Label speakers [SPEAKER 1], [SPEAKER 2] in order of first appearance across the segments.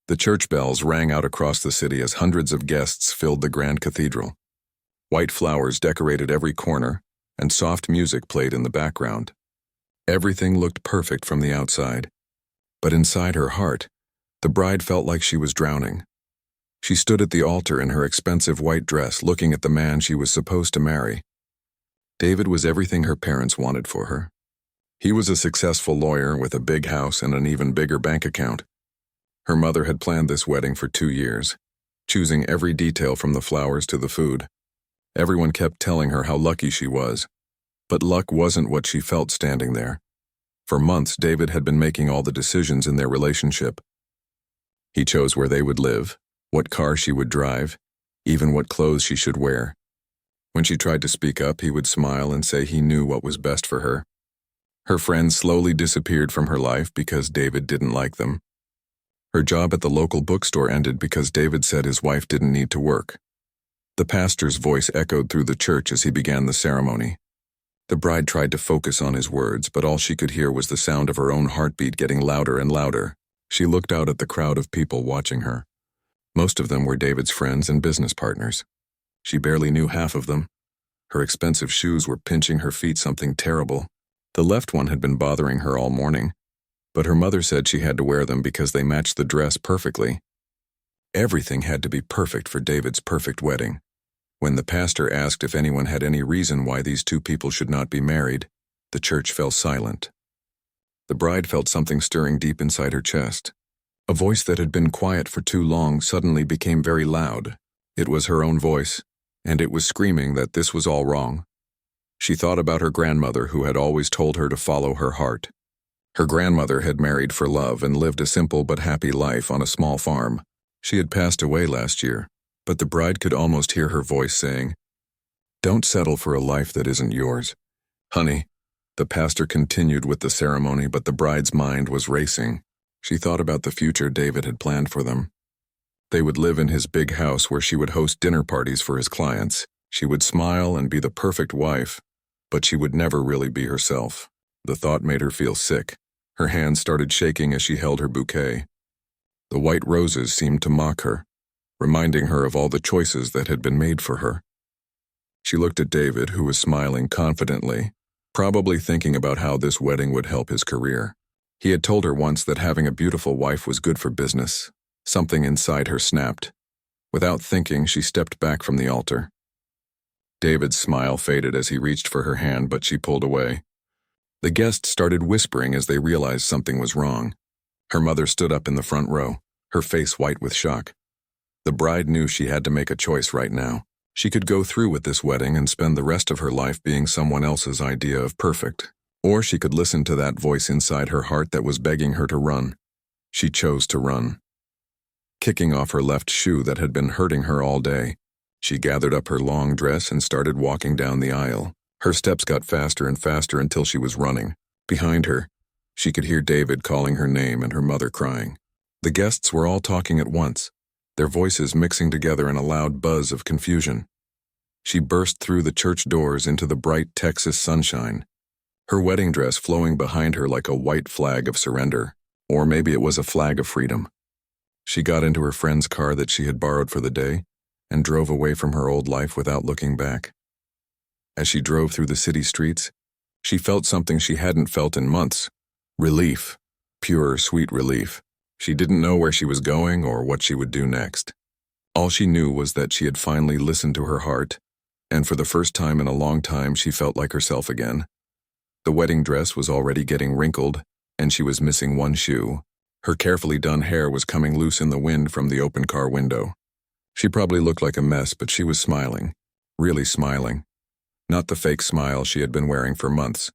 [SPEAKER 1] The church bells rang out across the city as hundreds of guests filled the grand cathedral. White flowers decorated every corner, and soft music played in the background. Everything looked perfect from the outside. But inside her heart, the bride felt like she was drowning. She stood at the altar in her expensive white dress, looking at the man she was supposed to marry. David was everything her parents wanted for her. He was a successful lawyer with a big house and an even bigger bank account. Her mother had planned this wedding for 2 years, choosing every detail from the flowers to the food. Everyone kept telling her how lucky she was, but luck wasn't what she felt standing there. For months, David had been making all the decisions in their relationship. He chose where they would live, what car she would drive, even what clothes she should wear. When she tried to speak up, he would smile and say he knew what was best for her. Her friends slowly disappeared from her life because David didn't like them. Her job at the local bookstore ended because David said his wife didn't need to work. The pastor's voice echoed through the church as he began the ceremony. The bride tried to focus on his words, but all she could hear was the sound of her own heartbeat getting louder and louder. She looked out at the crowd of people watching her. Most of them were David's friends and business partners. She barely knew half of them. Her expensive shoes were pinching her feet something terrible. The left one had been bothering her all morning, but her mother said she had to wear them because they matched the dress perfectly. Everything had to be perfect for David's perfect wedding. When the pastor asked if anyone had any reason why these two people should not be married, the church fell silent. The bride felt something stirring deep inside her chest. A voice that had been quiet for too long suddenly became very loud. It was her own voice, and it was screaming that this was all wrong. She thought about her grandmother who had always told her to follow her heart. Her grandmother had married for love and lived a simple but happy life on a small farm. She had passed away last year, but the bride could almost hear her voice saying, "Don't settle for a life that isn't yours. Honey." The pastor continued with the ceremony, but the bride's mind was racing. She thought about the future David had planned for them. They would live in his big house where she would host dinner parties for his clients. She would smile and be the perfect wife, but she would never really be herself. The thought made her feel sick. Her hands started shaking as she held her bouquet. The white roses seemed to mock her, reminding her of all the choices that had been made for her. She looked at David, who was smiling confidently, probably thinking about how this wedding would help his career. He had told her once that having a beautiful wife was good for business. Something inside her snapped. Without thinking, she stepped back from the altar. David's smile faded as he reached for her hand, but she pulled away. The guests started whispering as they realized something was wrong. Her mother stood up in the front row, her face white with shock. The bride knew she had to make a choice right now. She could go through with this wedding and spend the rest of her life being someone else's idea of perfect. Or she could listen to that voice inside her heart that was begging her to run. She chose to run. Kicking off her left shoe that had been hurting her all day, she gathered up her long dress and started walking down the aisle. Her steps got faster and faster until she was running. Behind her, she could hear David calling her name and her mother crying. The guests were all talking at once, their voices mixing together in a loud buzz of confusion. She burst through the church doors into the bright Texas sunshine, her wedding dress flowing behind her like a white flag of surrender, or maybe it was a flag of freedom. She got into her friend's car that she had borrowed for the day and drove away from her old life without looking back. As she drove through the city streets, she felt something she hadn't felt in months. Relief. Pure, sweet relief. She didn't know where she was going or what she would do next. All she knew was that she had finally listened to her heart, and for the first time in a long time she felt like herself again. The wedding dress was already getting wrinkled, and she was missing one shoe. Her carefully done hair was coming loose in the wind from the open car window. She probably looked like a mess, but she was smiling. Really smiling. Not the fake smile she had been wearing for months.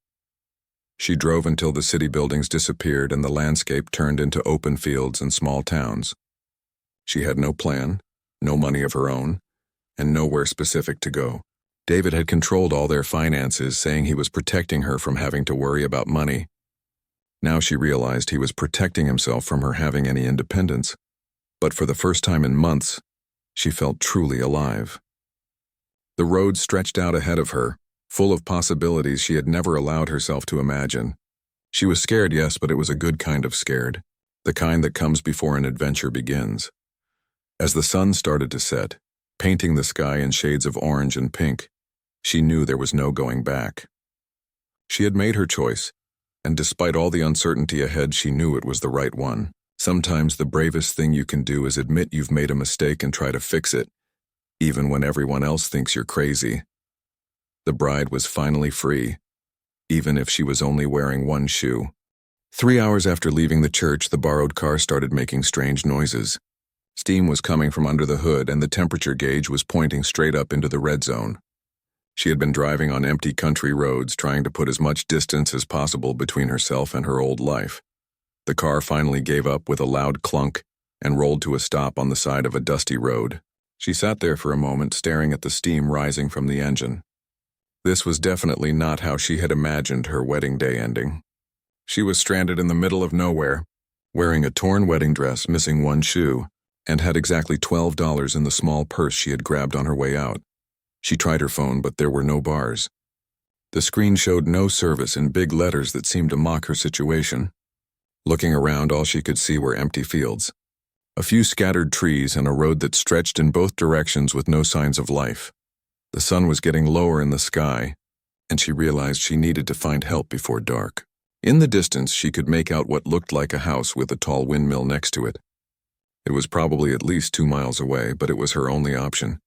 [SPEAKER 1] She drove until the city buildings disappeared and the landscape turned into open fields and small towns. She had no plan, no money of her own, and nowhere specific to go. David had controlled all their finances, saying he was protecting her from having to worry about money. Now she realized he was protecting himself from her having any independence. But for the first time in months, she felt truly alive. The road stretched out ahead of her, full of possibilities she had never allowed herself to imagine. She was scared, yes, but it was a good kind of scared. the kind that comes before an adventure begins. As the sun started to set, painting the sky in shades of orange and pink, she knew there was no going back. She had made her choice, and despite all the uncertainty ahead, she knew it was the right one. Sometimes the bravest thing you can do is admit you've made a mistake and try to fix it, even when everyone else thinks you're crazy. The bride was finally free, even if she was only wearing one shoe. 3 hours after leaving the church, the borrowed car started making strange noises. Steam was coming from under the hood, and the temperature gauge was pointing straight up into the red zone. She had been driving on empty country roads, trying to put as much distance as possible between herself and her old life. The car finally gave up with a loud clunk and rolled to a stop on the side of a dusty road. She sat there for a moment, staring at the steam rising from the engine. This was definitely not how she had imagined her wedding day ending. She was stranded in the middle of nowhere, wearing a torn wedding dress, missing one shoe, and had exactly $12 in the small purse she had grabbed on her way out. She tried her phone, but there were no bars. The screen showed no service in big letters that seemed to mock her situation. Looking around, all she could see were empty fields, a few scattered trees, and a road that stretched in both directions with no signs of life. The sun was getting lower in the sky, and she realized she needed to find help before dark. In the distance, she could make out what looked like a house with a tall windmill next to it. It was probably at least 2 miles away, but it was her only option.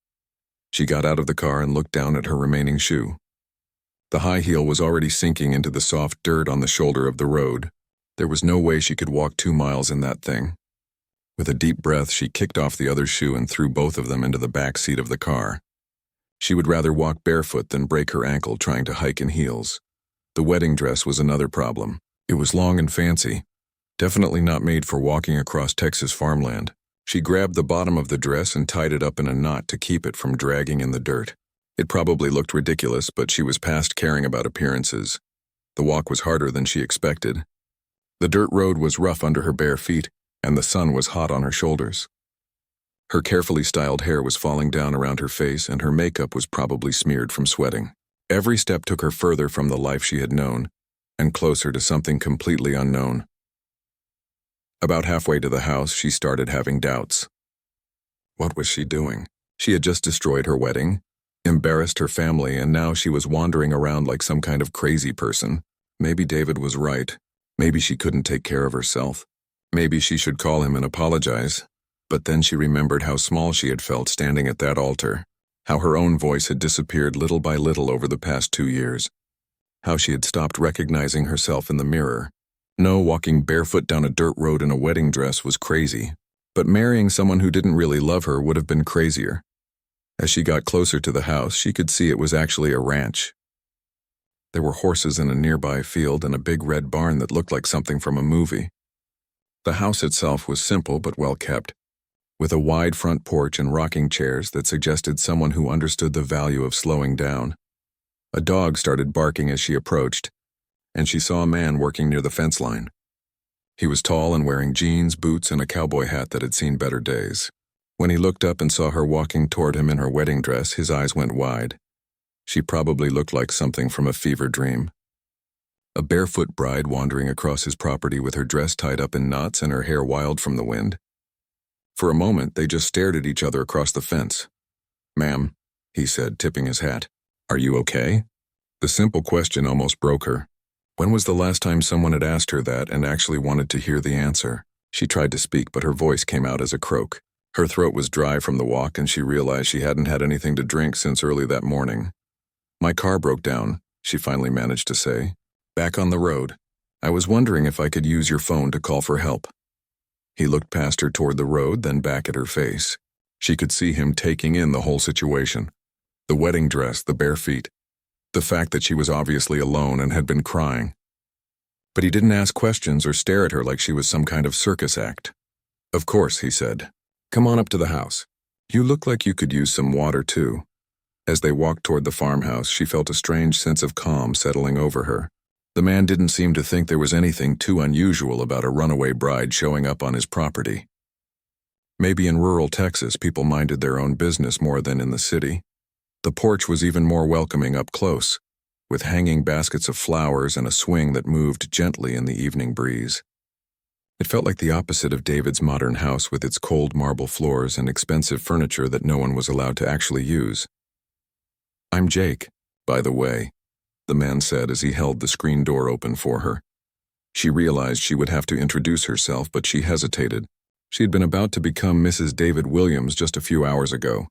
[SPEAKER 1] She got out of the car and looked down at her remaining shoe. The high heel was already sinking into the soft dirt on the shoulder of the road. There was no way she could walk 2 miles in that thing. With a deep breath, she kicked off the other shoe and threw both of them into the back seat of the car. She would rather walk barefoot than break her ankle trying to hike in heels. The wedding dress was another problem. It was long and fancy, definitely not made for walking across Texas farmland. She grabbed the bottom of the dress and tied it up in a knot to keep it from dragging in the dirt. It probably looked ridiculous, but she was past caring about appearances. The walk was harder than she expected. The dirt road was rough under her bare feet, and the sun was hot on her shoulders. Her carefully styled hair was falling down around her face, and her makeup was probably smeared from sweating. Every step took her further from the life she had known, and closer to something completely unknown. About halfway to the house, she started having doubts. What was she doing? She had just destroyed her wedding, embarrassed her family, and now she was wandering around like some kind of crazy person. Maybe David was right. Maybe she couldn't take care of herself. Maybe she should call him and apologize. But then she remembered how small she had felt standing at that altar, how her own voice had disappeared little by little over the past 2 years, how she had stopped recognizing herself in the mirror. No, walking barefoot down a dirt road in a wedding dress was crazy, but marrying someone who didn't really love her would have been crazier. As she got closer to the house, she could see it was actually a ranch. There were horses in a nearby field and a big red barn that looked like something from a movie. The house itself was simple but well kept, with a wide front porch and rocking chairs that suggested someone who understood the value of slowing down. A dog started barking as she approached, and she saw a man working near the fence line. He was tall and wearing jeans, boots, and a cowboy hat that had seen better days. When he looked up and saw her walking toward him in her wedding dress, his eyes went wide. She probably looked like something from a fever dream. A barefoot bride wandering across his property with her dress tied up in knots and her hair wild from the wind. For a moment, they just stared at each other across the fence. "Ma'am," he said, tipping his hat. "Are you okay?" The simple question almost broke her. When was the last time someone had asked her that and actually wanted to hear the answer? She tried to speak, but her voice came out as a croak. Her throat was dry from the walk, and she realized she hadn't had anything to drink since early that morning. "My car broke down," she finally managed to say. "Back on the road. I was wondering if I could use your phone to call for help." He looked past her toward the road, then back at her face. She could see him taking in the whole situation. The wedding dress, the bare feet, the fact that she was obviously alone and had been crying. But he didn't ask questions or stare at her like she was some kind of circus act. "Of course," he said. "Come on up to the house. You look like you could use some water, too." As they walked toward the farmhouse, she felt a strange sense of calm settling over her. The man didn't seem to think there was anything too unusual about a runaway bride showing up on his property. Maybe in rural Texas, people minded their own business more than in the city. The porch was even more welcoming up close, with hanging baskets of flowers and a swing that moved gently in the evening breeze. It felt like the opposite of David's modern house with its cold marble floors and expensive furniture that no one was allowed to actually use. "I'm Jake, by the way," the man said as he held the screen door open for her. She realized she would have to introduce herself, but she hesitated. She had been about to become Mrs. David Williams just a few hours ago,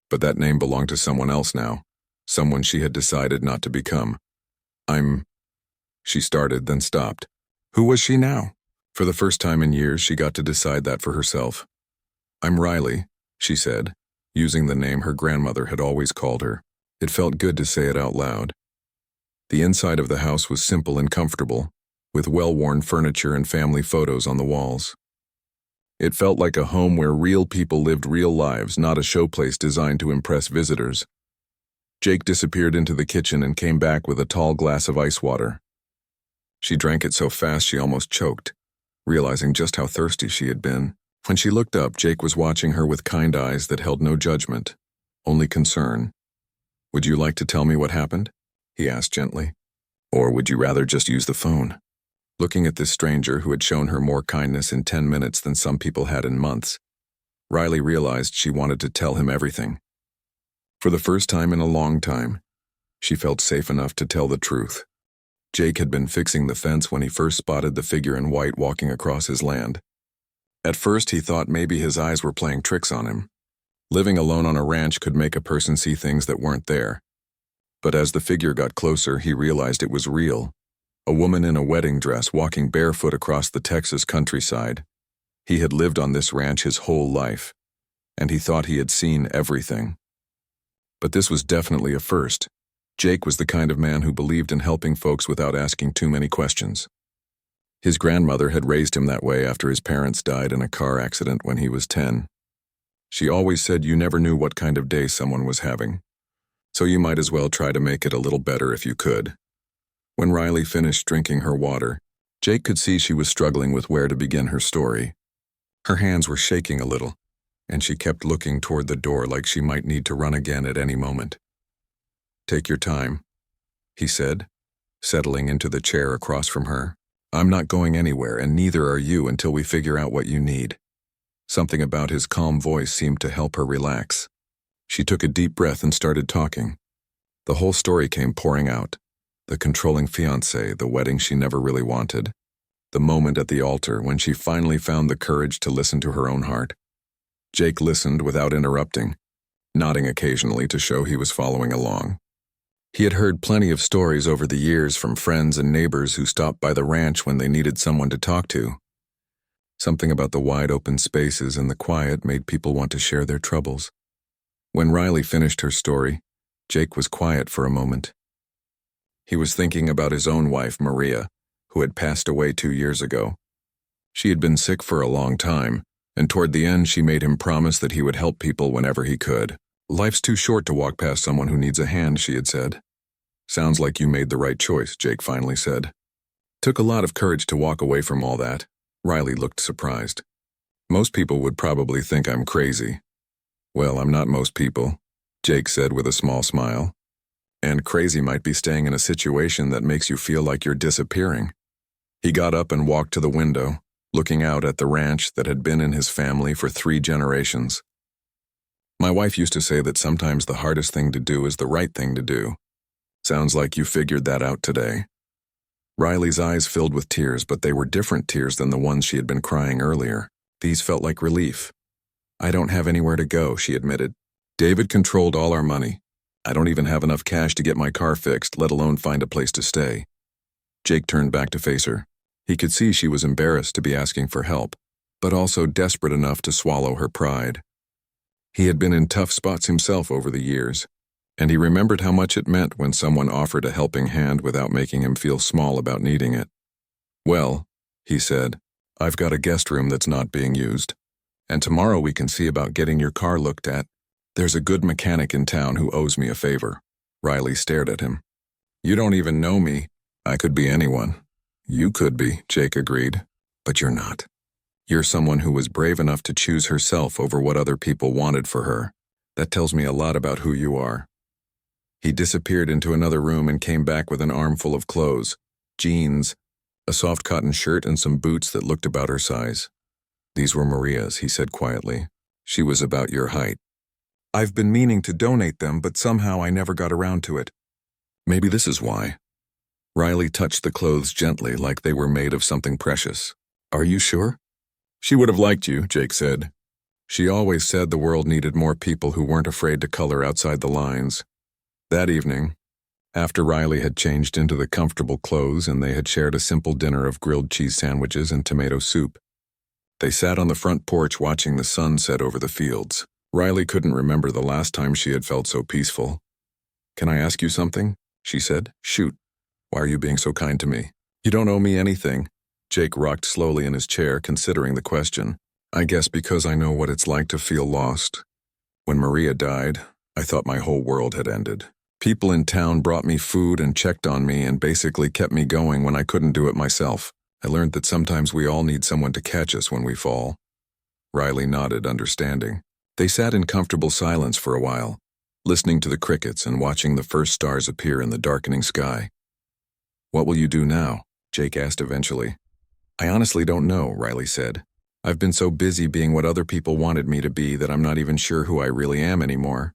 [SPEAKER 1] but that name belonged to someone else now, someone she had decided not to become. She started, then stopped. Who was she now? For the first time in years, she got to decide that for herself. "I'm Riley," she said, using the name her grandmother had always called her. It felt good to say it out loud. The inside of the house was simple and comfortable, with well-worn furniture and family photos on the walls. It felt like a home where real people lived real lives, not a showplace designed to impress visitors. Jake disappeared into the kitchen and came back with a tall glass of ice water. She drank it so fast she almost choked, realizing just how thirsty she had been. When she looked up, Jake was watching her with kind eyes that held no judgment, only concern. "Would you like to tell me what happened?" he asked gently. "Or would you rather just use the phone?" Looking at this stranger who had shown her more kindness in 10 minutes than some people had in months, Riley realized she wanted to tell him everything. For the first time in a long time, she felt safe enough to tell the truth. Jake had been fixing the fence when he first spotted the figure in white walking across his land. At first, he thought maybe his eyes were playing tricks on him. Living alone on a ranch could make a person see things that weren't there. But as the figure got closer, he realized it was real. A woman in a wedding dress walking barefoot across the Texas countryside. He had lived on this ranch his whole life, and he thought he had seen everything. But this was definitely a first. Jake was the kind of man who believed in helping folks without asking too many questions. His grandmother had raised him that way after his parents died in a car accident when he was 10. She always said you never knew what kind of day someone was having, so you might as well try to make it a little better if you could. When Riley finished drinking her water, Jake could see she was struggling with where to begin her story. Her hands were shaking a little, and she kept looking toward the door like she might need to run again at any moment. "Take your time," he said, settling into the chair across from her. "I'm not going anywhere, and neither are you until we figure out what you need." Something about his calm voice seemed to help her relax. She took a deep breath and started talking. The whole story came pouring out. The controlling fiancé, the wedding she never really wanted, the moment at the altar when she finally found the courage to listen to her own heart. Jake listened without interrupting, nodding occasionally to show he was following along. He had heard plenty of stories over the years from friends and neighbors who stopped by the ranch when they needed someone to talk to. Something about the wide open spaces and the quiet made people want to share their troubles. When Riley finished her story, Jake was quiet for a moment. He was thinking about his own wife, Maria, who had passed away 2 years ago. She had been sick for a long time, and toward the end she made him promise that he would help people whenever he could. "Life's too short to walk past someone who needs a hand," she had said. "Sounds like you made the right choice," Jake finally said. "Took a lot of courage to walk away from all that." Riley looked surprised. "Most people would probably think I'm crazy." "Well, I'm not most people," Jake said with a small smile. "And crazy might be staying in a situation that makes you feel like you're disappearing." He got up and walked to the window, looking out at the ranch that had been in his family for 3 generations. "My wife used to say that sometimes the hardest thing to do is the right thing to do. Sounds like you figured that out today." Riley's eyes filled with tears, but they were different tears than the ones she had been crying earlier. These felt like relief. "I don't have anywhere to go," she admitted. "David controlled all our money. I don't even have enough cash to get my car fixed, let alone find a place to stay." Jake turned back to face her. He could see she was embarrassed to be asking for help, but also desperate enough to swallow her pride. He had been in tough spots himself over the years, and he remembered how much it meant when someone offered a helping hand without making him feel small about needing it. "Well," he said, "I've got a guest room that's not being used, and tomorrow we can see about getting your car looked at. There's a good mechanic in town who owes me a favor." Riley stared at him. "You don't even know me." "I could be anyone." "You could be," Jake agreed, "but you're not. You're someone who was brave enough to choose herself over what other people wanted for her. That tells me a lot about who you are." He disappeared into another room and came back with an armful of clothes, jeans, a soft cotton shirt and some boots that looked about her size. "These were Maria's," he said quietly. "She was about your height." "I've been meaning to donate them, but somehow I never got around to it." "Maybe this is why." Riley touched the clothes gently like they were made of something precious. "Are you sure?" "She would have liked you," Jake said. "She always said the world needed more people who weren't afraid to color outside the lines." That evening, after Riley had changed into the comfortable clothes and they had shared a simple dinner of grilled cheese sandwiches and tomato soup, they sat on the front porch watching the sun set over the fields. Riley couldn't remember the last time she had felt so peaceful. "Can I ask you something?" she said. "Shoot. Why are you being so kind to me?" "You don't owe me anything." Jake rocked slowly in his chair, considering the question. "I guess because I know what it's like to feel lost. When Maria died, I thought my whole world had ended. People in town brought me food and checked on me and basically kept me going when I couldn't do it myself. I learned that sometimes we all need someone to catch us when we fall." Riley nodded, understanding. They sat in comfortable silence for a while, listening to the crickets and watching the first stars appear in the darkening sky. "What will you do now?" Jake asked eventually. "I honestly don't know," Riley said. "I've been so busy being what other people wanted me to be that I'm not even sure who I really am anymore."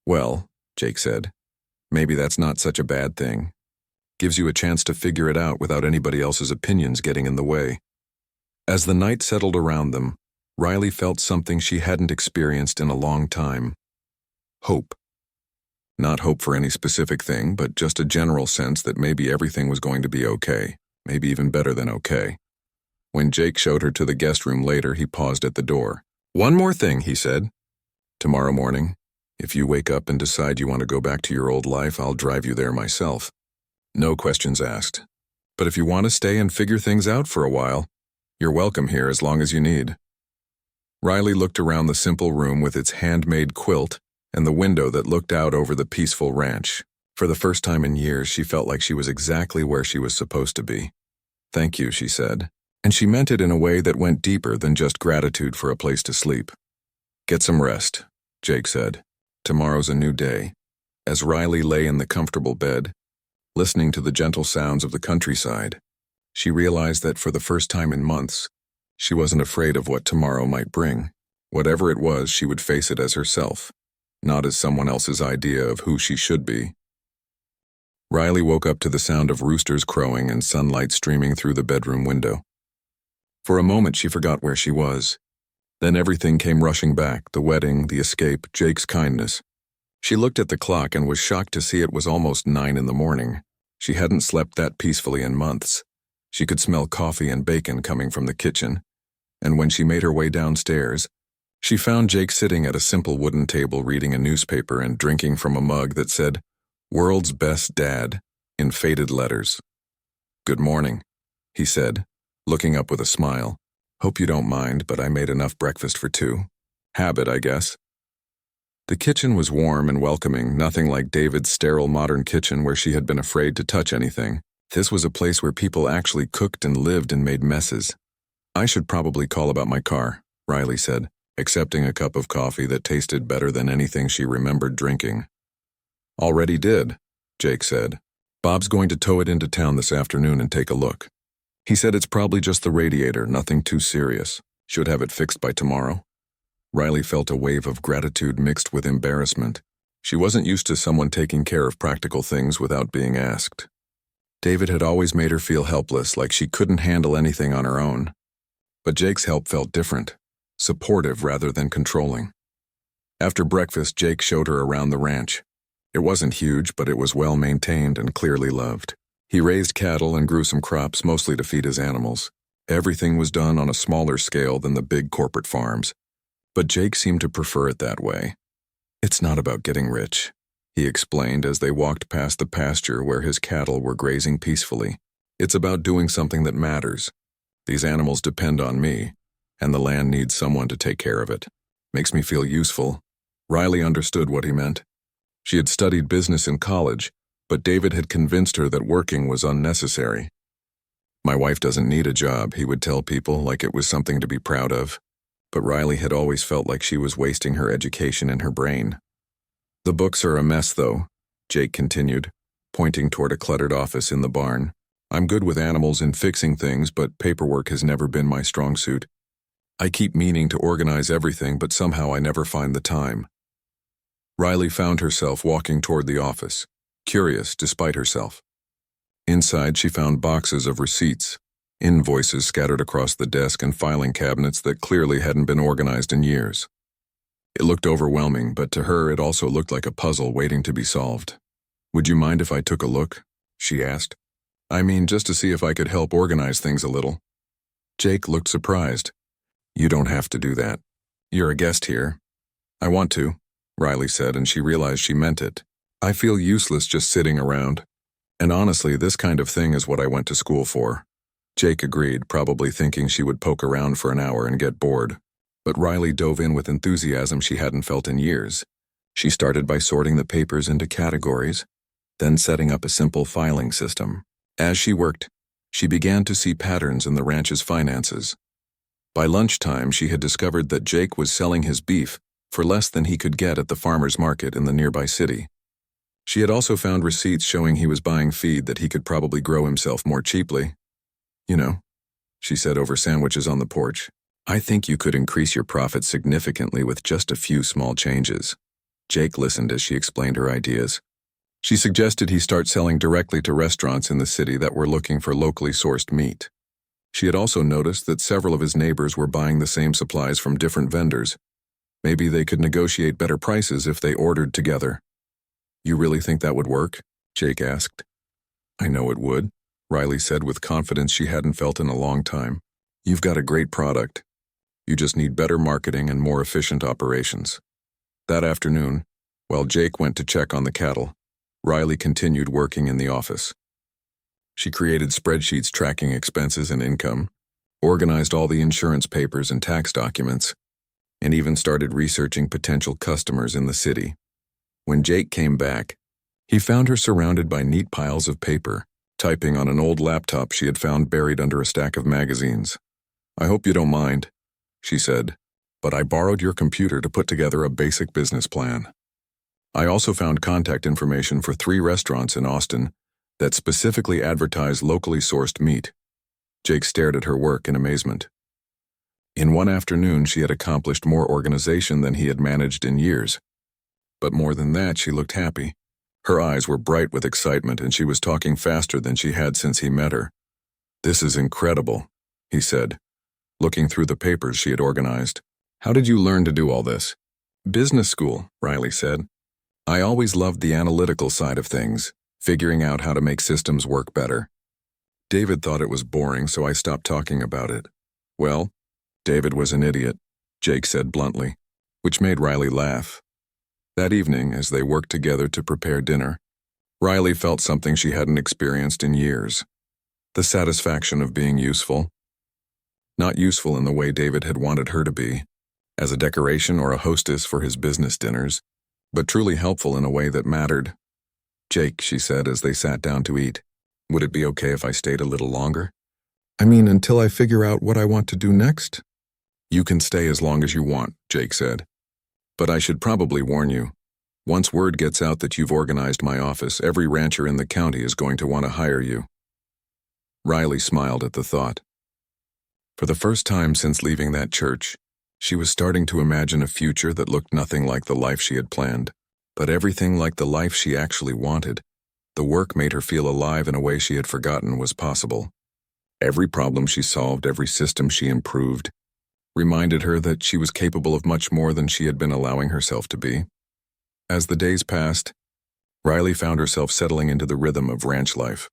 [SPEAKER 1] "Well," Jake said, "maybe that's not such a bad thing. Gives you a chance to figure it out without anybody else's opinions getting in the way." As the night settled around them, Riley felt something she hadn't experienced in a long time. Hope. Not hope for any specific thing, but just a general sense that maybe everything was going to be okay, maybe even better than okay. When Jake showed her to the guest room later, he paused at the door. "One more thing," he said. "Tomorrow morning, if you wake up and decide you want to go back to your old life, I'll drive you there myself. No questions asked. But if you want to stay and figure things out for a while, you're welcome here as long as you need." Riley looked around the simple room with its handmade quilt and the window that looked out over the peaceful ranch. For the first time in years, she felt like she was exactly where she was supposed to be. "Thank you," she said. And she meant it in a way that went deeper than just gratitude for a place to sleep. "Get some rest," Jake said. "Tomorrow's a new day." As Riley lay in the comfortable bed, listening to the gentle sounds of the countryside, she realized that for the first time in months, she wasn't afraid of what tomorrow might bring. Whatever it was, she would face it as herself, not as someone else's idea of who she should be. Riley woke up to the sound of roosters crowing and sunlight streaming through the bedroom window. For a moment, she forgot where she was. Then everything came rushing back, the wedding, the escape, Jake's kindness. She looked at the clock and was shocked to see it was almost 9 in the morning. She hadn't slept that peacefully in months. She could smell coffee and bacon coming from the kitchen, and when she made her way downstairs, she found Jake sitting at a simple wooden table reading a newspaper and drinking from a mug that said, "World's Best Dad," in faded letters. "Good morning," he said, looking up with a smile. "Hope you don't mind, but I made enough breakfast for 2. Habit, I guess." The kitchen was warm and welcoming, nothing like David's sterile modern kitchen where she had been afraid to touch anything. This was a place where people actually cooked and lived and made messes. "I should probably call about my car," Riley said, accepting a cup of coffee that tasted better than anything she remembered drinking. "Already did," Jake said. "Bob's going to tow it into town this afternoon and take a look. He said it's probably just the radiator, nothing too serious. Should have it fixed by tomorrow." Riley felt a wave of gratitude mixed with embarrassment. She wasn't used to someone taking care of practical things without being asked. David had always made her feel helpless, like she couldn't handle anything on her own. But Jake's help felt different, supportive rather than controlling. After breakfast, Jake showed her around the ranch. It wasn't huge, but it was well maintained and clearly loved. He raised cattle and grew some crops, mostly to feed his animals. Everything was done on a smaller scale than the big corporate farms, but Jake seemed to prefer it that way. "It's not about getting rich," he explained as they walked past the pasture where his cattle were grazing peacefully. "It's about doing something that matters. These animals depend on me, and the land needs someone to take care of it. Makes me feel useful." Riley understood what he meant. She had studied business in college, but David had convinced her that working was unnecessary. "My wife doesn't need a job," he would tell people like it was something to be proud of. But Riley had always felt like she was wasting her education and her brain. "The books are a mess, though," Jake continued, pointing toward a cluttered office in the barn. I'm good with animals and fixing things, but paperwork has never been my strong suit. I keep meaning to organize everything, but somehow I never find the time. Riley found herself walking toward the office, curious despite herself. Inside, she found boxes of receipts, invoices scattered across the desk, and filing cabinets that clearly hadn't been organized in years. It looked overwhelming, but to her it also looked like a puzzle waiting to be solved. "Would you mind if I took a look?" she asked. "I mean, just to see if I could help organize things a little." Jake looked surprised. "You don't have to do that. You're a guest here." "I want to," Riley said, and she realized she meant it. "I feel useless just sitting around. And honestly, this kind of thing is what I went to school for." Jake agreed, probably thinking she would poke around for an hour and get bored. But Riley dove in with enthusiasm she hadn't felt in years. She started by sorting the papers into categories, then setting up a simple filing system. As she worked, she began to see patterns in the ranch's finances. By lunchtime, she had discovered that Jake was selling his beef for less than he could get at the farmer's market in the nearby city. She had also found receipts showing he was buying feed that he could probably grow himself more cheaply. "You know," she said over sandwiches on the porch, "I think you could increase your profits significantly with just a few small changes." Jake listened as she explained her ideas. She suggested he start selling directly to restaurants in the city that were looking for locally sourced meat. She had also noticed that several of his neighbors were buying the same supplies from different vendors. Maybe they could negotiate better prices if they ordered together. "You really think that would work?" Jake asked. "I know it would," Riley said with confidence she hadn't felt in a long time. "You've got a great product. You just need better marketing and more efficient operations." That afternoon, while Jake went to check on the cattle, Riley continued working in the office. She created spreadsheets tracking expenses and income, organized all the insurance papers and tax documents, and even started researching potential customers in the city. When Jake came back, he found her surrounded by neat piles of paper, typing on an old laptop she had found buried under a stack of magazines. "I hope you don't mind," she said, "but I borrowed your computer to put together a basic business plan. I also found contact information for 3 restaurants in Austin that specifically advertise locally sourced meat." Jake stared at her work in amazement. In one afternoon, she had accomplished more organization than he had managed in years. But more than that, she looked happy. Her eyes were bright with excitement, and she was talking faster than she had since he met her. "This is incredible," he said, looking through the papers she had organized. "How did you learn to do all this?" "Business school," Riley said. "I always loved the analytical side of things, figuring out how to make systems work better. David thought it was boring, so I stopped talking about it." "Well, David was an idiot," Jake said bluntly, which made Riley laugh. That evening, as they worked together to prepare dinner, Riley felt something she hadn't experienced in years. The satisfaction of being useful. Not useful in the way David had wanted her to be, as a decoration or a hostess for his business dinners, but truly helpful in a way that mattered. "Jake," she said as they sat down to eat, "would it be okay if I stayed a little longer?" "I mean, until I figure out what I want to do next?" "You can stay as long as you want," Jake said. "But I should probably warn you. Once word gets out that you've organized my office, every rancher in the county is going to want to hire you." Riley smiled at the thought. For the first time since leaving that church, she was starting to imagine a future that looked nothing like the life she had planned, but everything like the life she actually wanted. The work made her feel alive in a way she had forgotten was possible. Every problem she solved, every system she improved, reminded her that she was capable of much more than she had been allowing herself to be. As the days passed, Riley found herself settling into the rhythm of ranch life.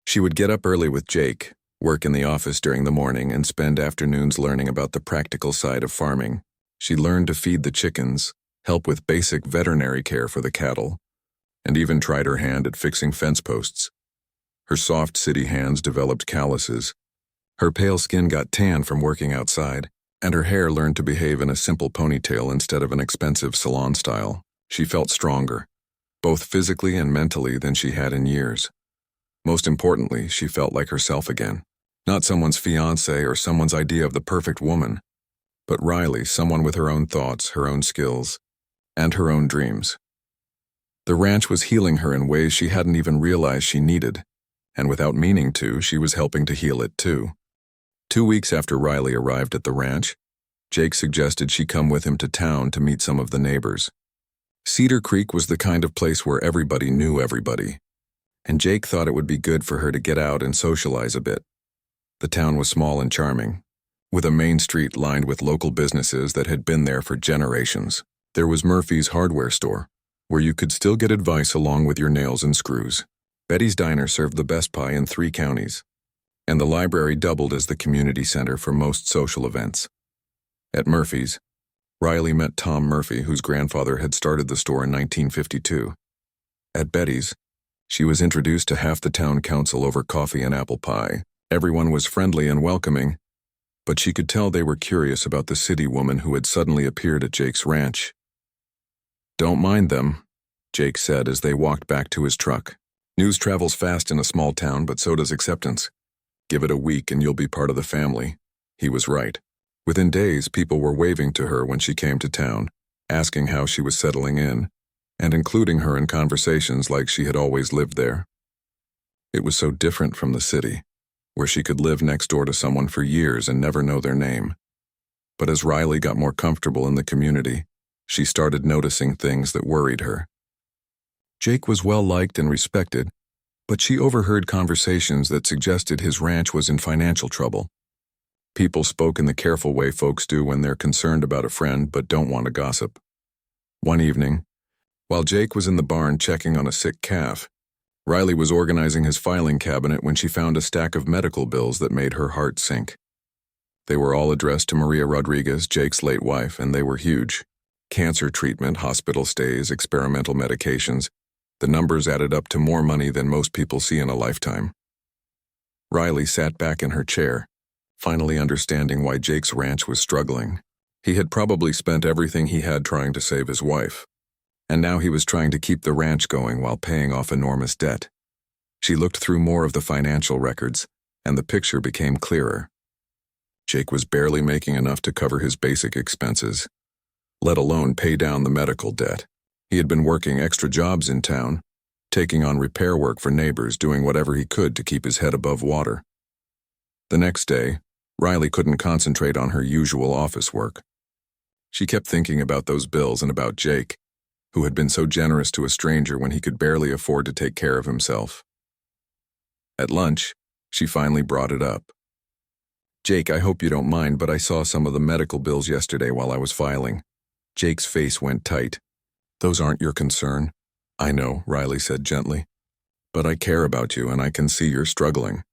[SPEAKER 1] She would get up early with Jake, work in the office during the morning, and spend afternoons learning about the practical side of farming. She learned to feed the chickens, help with basic veterinary care for the cattle, and even tried her hand at fixing fence posts. Her soft city hands developed calluses. Her pale skin got tan from working outside, and her hair learned to behave in a simple ponytail instead of an expensive salon style. She felt stronger, both physically and mentally, than she had in years. Most importantly, she felt like herself again. Not someone's fiancé or someone's idea of the perfect woman, but Riley, someone with her own thoughts, her own skills, and her own dreams. The ranch was healing her in ways she hadn't even realized she needed, and without meaning to, she was helping to heal it too. 2 weeks after Riley arrived at the ranch, Jake suggested she come with him to town to meet some of the neighbors. Cedar Creek was the kind of place where everybody knew everybody, and Jake thought it would be good for her to get out and socialize a bit. The town was small and charming, with a main street lined with local businesses that had been there for generations. There was Murphy's hardware store, where you could still get advice along with your nails and screws. Betty's Diner served the best pie in 3 counties, and the library doubled as the community center for most social events. At Murphy's, Riley met Tom Murphy, whose grandfather had started the store in 1952. At Betty's, she was introduced to half the town council over coffee and apple pie. Everyone was friendly and welcoming, but she could tell they were curious about the city woman who had suddenly appeared at Jake's ranch. "Don't mind them," Jake said as they walked back to his truck. "News travels fast in a small town, but so does acceptance. Give it a week and you'll be part of the family." He was right. Within days, people were waving to her when she came to town, asking how she was settling in, and including her in conversations like she had always lived there. It was so different from the city, where she could live next door to someone for years and never know their name. But as Riley got more comfortable in the community, she started noticing things that worried her. Jake was well-liked and respected, but she overheard conversations that suggested his ranch was in financial trouble. People spoke in the careful way folks do when they're concerned about a friend but don't want to gossip. One evening, while Jake was in the barn checking on a sick calf, Riley was organizing his filing cabinet when she found a stack of medical bills that made her heart sink. They were all addressed to Maria Rodriguez, Jake's late wife, and they were huge. Cancer treatment, hospital stays, experimental medications. The numbers added up to more money than most people see in a lifetime. Riley sat back in her chair, finally understanding why Jake's ranch was struggling. He had probably spent everything he had trying to save his wife, and now he was trying to keep the ranch going while paying off enormous debt. She looked through more of the financial records, and the picture became clearer. Jake was barely making enough to cover his basic expenses, let alone pay down the medical debt. He had been working extra jobs in town, taking on repair work for neighbors, doing whatever he could to keep his head above water. The next day, Riley couldn't concentrate on her usual office work. She kept thinking about those bills and about Jake, who had been so generous to a stranger when he could barely afford to take care of himself. At lunch, she finally brought it up. "Jake, I hope you don't mind, but I saw some of the medical bills yesterday while I was filing." Jake's face went tight. "Those aren't your concern." "I know," Riley said gently. "But I care about you and I can see you're struggling.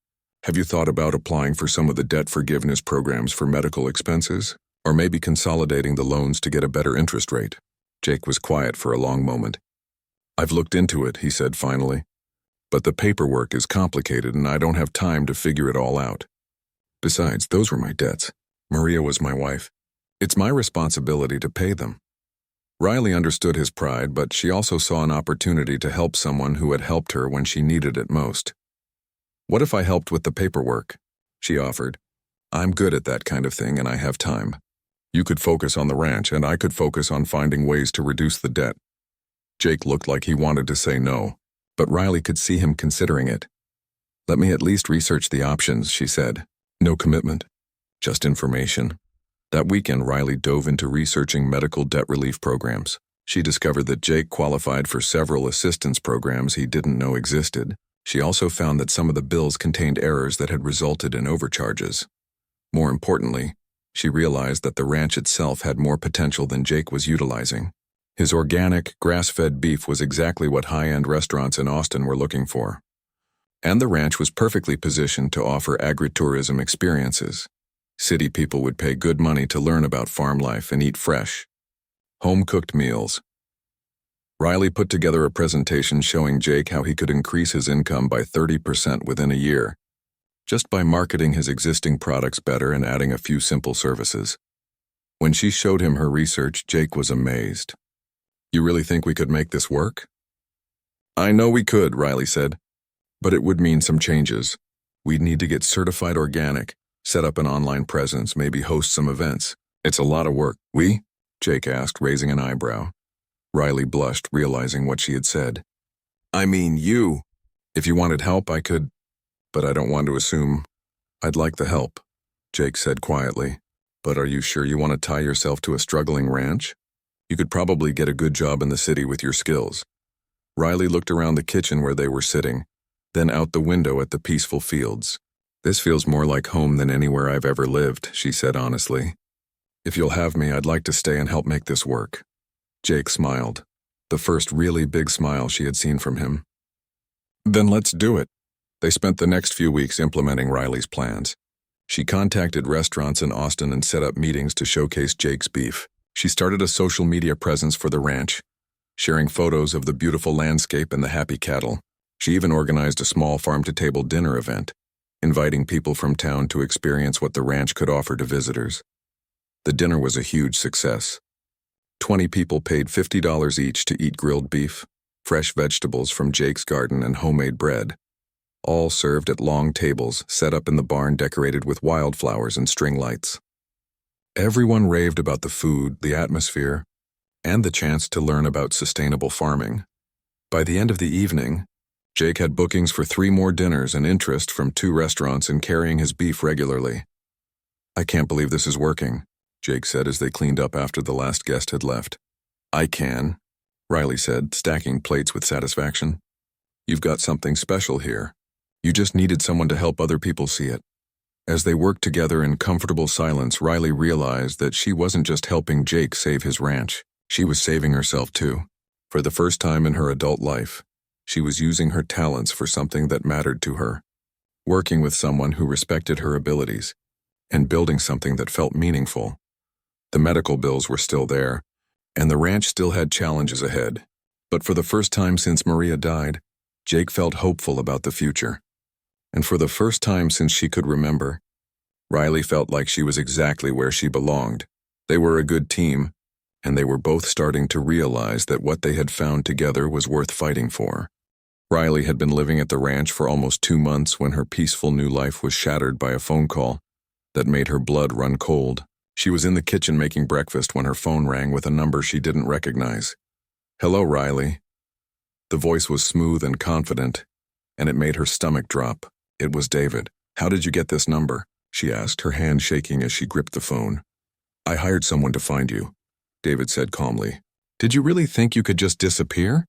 [SPEAKER 1] Have you thought about applying for some of the debt forgiveness programs for medical expenses? Or maybe consolidating the loans to get a better interest rate?" Jake was quiet for a long moment. "I've looked into it," he said finally. "But the paperwork is complicated and I don't have time to figure it all out. Besides, those were my debts. Maria was my wife. It's my responsibility to pay them." Riley understood his pride, but she also saw an opportunity to help someone who had helped her when she needed it most. "What if I helped with the paperwork?" she offered. "I'm good at that kind of thing and I have time. You could focus on the ranch and I could focus on finding ways to reduce the debt." Jake looked like he wanted to say no, but Riley could see him considering it. "Let me at least research the options," she said. "No commitment, just information." That weekend, Riley dove into researching medical debt relief programs. She discovered that Jake qualified for several assistance programs he didn't know existed. She also found that some of the bills contained errors that had resulted in overcharges. More importantly, she realized that the ranch itself had more potential than Jake was utilizing. His organic, grass-fed beef was exactly what high-end restaurants in Austin were looking for. And the ranch was perfectly positioned to offer agritourism experiences. City people would pay good money to learn about farm life and eat fresh, home-cooked meals. Riley put together a presentation showing Jake how he could increase his income by 30% within a year, just by marketing his existing products better and adding a few simple services. When she showed him her research, Jake was amazed. "You really think we could make this work?" "I know we could," Riley said, "but it would mean some changes. We'd need to get certified organic, set up an online presence, maybe host some events. It's a lot of work." "We?" Jake asked, raising an eyebrow. Riley blushed, realizing what she had said. "I mean you. If you wanted help, I could..." but I don't want to assume. I'd like the help, Jake said quietly. But are you sure you want to tie yourself to a struggling ranch? You could probably get a good job in the city with your skills. Riley looked around the kitchen where they were sitting, then out the window at the peaceful fields. This feels more like home than anywhere I've ever lived, she said honestly. If you'll have me, I'd like to stay and help make this work. Jake smiled, the first really big smile she had seen from him. Then let's do it. They spent the next few weeks implementing Riley's plans. She contacted restaurants in Austin and set up meetings to showcase Jake's beef. She started a social media presence for the ranch, sharing photos of the beautiful landscape and the happy cattle. She even organized a small farm-to-table dinner event, inviting people from town to experience what the ranch could offer to visitors. The dinner was a huge success. 20 people paid $50 each to eat grilled beef, fresh vegetables from Jake's garden, and homemade bread, all served at long tables set up in the barn decorated with wildflowers and string lights. Everyone raved about the food, the atmosphere, and the chance to learn about sustainable farming. By the end of the evening, Jake had bookings for 3 more dinners and interest from 2 restaurants in carrying his beef regularly. I can't believe this is working, Jake said as they cleaned up after the last guest had left. I can, Riley said, stacking plates with satisfaction. You've got something special here. You just needed someone to help other people see it. As they worked together in comfortable silence, Riley realized that she wasn't just helping Jake save his ranch. She was saving herself too. For the first time in her adult life, she was using her talents for something that mattered to her, working with someone who respected her abilities, and building something that felt meaningful. The medical bills were still there, and the ranch still had challenges ahead. But for the first time since Maria died, Jake felt hopeful about the future. And for the first time since she could remember, Riley felt like she was exactly where she belonged. They were a good team, and they were both starting to realize that what they had found together was worth fighting for. Riley had been living at the ranch for almost 2 months when her peaceful new life was shattered by a phone call that made her blood run cold. She was in the kitchen making breakfast when her phone rang with a number she didn't recognize. "Hello, Riley." The voice was smooth and confident, and it made her stomach drop. It was David. "How did you get this number?" she asked, her hand shaking as she gripped the phone. "I hired someone to find you," David said calmly. "Did you really think you could just disappear?"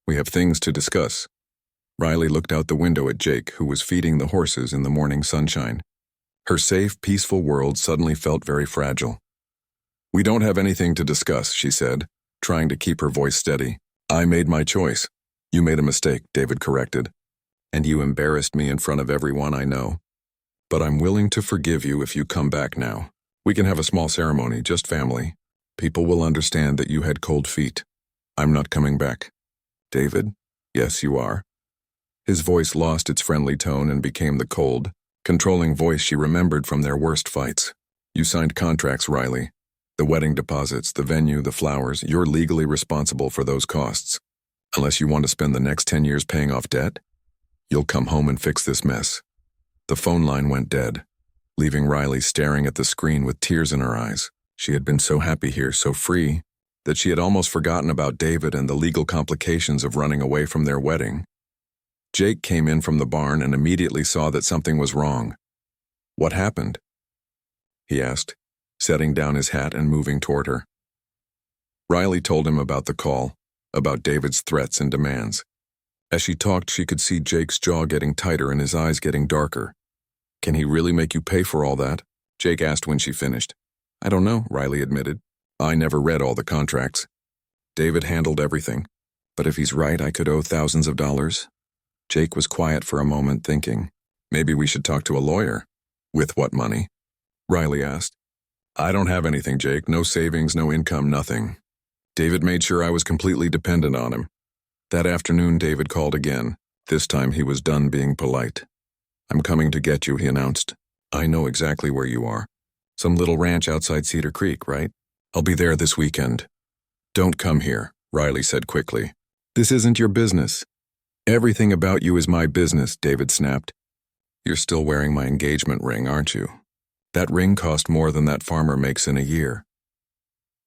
[SPEAKER 1] "We have things to discuss." Riley looked out the window at Jake, who was feeding the horses in the morning sunshine. Her safe, peaceful world suddenly felt very fragile. "We don't have anything to discuss," she said, trying to keep her voice steady. "I made my choice." "You made a mistake," David corrected. "And you embarrassed me in front of everyone I know. But I'm willing to forgive you if you come back now. We can have a small ceremony, just family. People will understand that you had cold feet. I'm not coming back." "David?" "Yes, you are." His voice lost its friendly tone and became the cold, controlling voice she remembered from their worst fights. "You signed contracts, Riley. The wedding deposits, the venue, the flowers, you're legally responsible for those costs. Unless you want to spend the next 10 years paying off debt, you'll come home and fix this mess." The phone line went dead, leaving Riley staring at the screen with tears in her eyes. She had been so happy here, so free, that she had almost forgotten about David and the legal complications of running away from their wedding. Jake came in from the barn and immediately saw that something was wrong. "What happened?" he asked, setting down his hat and moving toward her. Riley told him about the call, about David's threats and demands. As she talked, she could see Jake's jaw getting tighter and his eyes getting darker. "Can he really make you pay for all that?" Jake asked when she finished. "I don't know," Riley admitted. "I never read all the contracts. David handled everything. But if he's right, I could owe thousands of dollars." Jake was quiet for a moment, thinking, "Maybe we should talk to a lawyer." "With what money?" Riley asked. "I don't have anything, Jake. No savings, no income, nothing. David made sure I was completely dependent on him." That afternoon, David called again. This time he was done being polite. "I'm coming to get you," he announced. "I know exactly where you are. Some little ranch outside Cedar Creek, right? I'll be there this weekend." "Don't come here," Riley said quickly. "This isn't your business." "Everything about you is my business," David snapped. "You're still wearing my engagement ring, aren't you? That ring cost more than that farmer makes in a year."